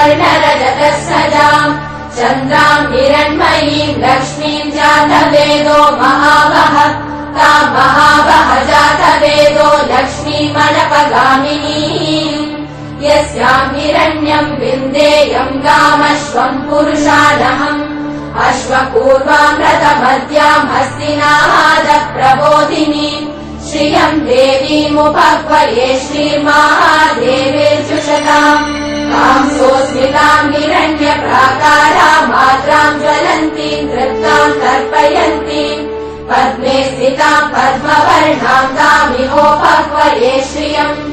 स्वर्णरजतसजाम् चन्द्राम् हिरण्मयीम् लक्ष्मीम् जातवेदो महावः ताम् महावः जातवेदो लक्ष्मीमनपगामिनीम् यस्याम् हिरण्यम् विन्देयम् गामश्वम् पुरुषानहम् अश्वपूर्वाम् रथमद्याम् हस्तिनादप्रबोधिनीम् श्रियम् देवीमुपह्वये श्रीर्महादेवीर्जुषताम् ताम् सोऽस्मिताम् हिरण्यप्राकाराम् मात्राम् ज्वलन्तीम् तृप्ताम् तर्पयन्तीम् पद्मे स्थिताम् पद्मवर्णाम् तामिहोपह्वये श्रियम्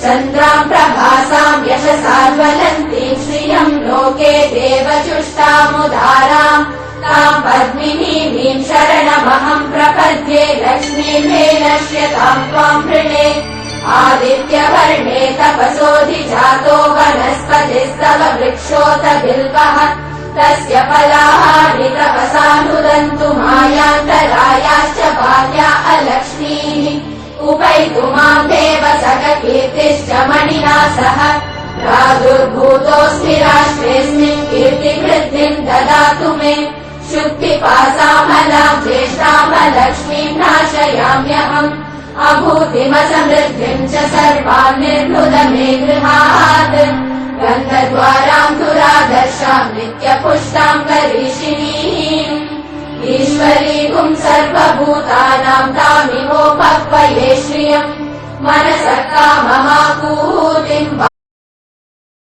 चन्द्राम् प्रभासाम् यशसाज्वलन्तीम् श्रियम् लोके देवचुष्टामुदाराम् ताम् पद्मिनीम् शरणमहम् प्रपद्ये लक्ष्मीम् मे नश्यताम् त्वाम् वृणे आदित्यवर्णे तपसोऽधिजातो वनस्पतिस्तव वृक्षोत बिल्वः तस्य फलानि तपसानुदन्तु मायान्तरायाश्च बाल्या अलक्ष्मीः उपैतु माम् देव सखकीर्तिश्च मणिना सह प्रादुर्भूतोऽस्मि राष्ट्रेऽस्मिन् कीर्तिवृद्धिम् ददातु मे शुक्तिपासामलाम् ज्येष्ठामलक्ष्मीम् नाशयाम्यहम् अभूतिमसमृद्धिम् च सर्वान् निर्मृद मे गृहात् गन्धद्वाराम् दुरादर्शाम् नित्यपुष्टाम् करीषिणीम् ईश्वरीगुम् सर्वभूतानाम् तामिहोपह्वये श्रियम् मनसः कामः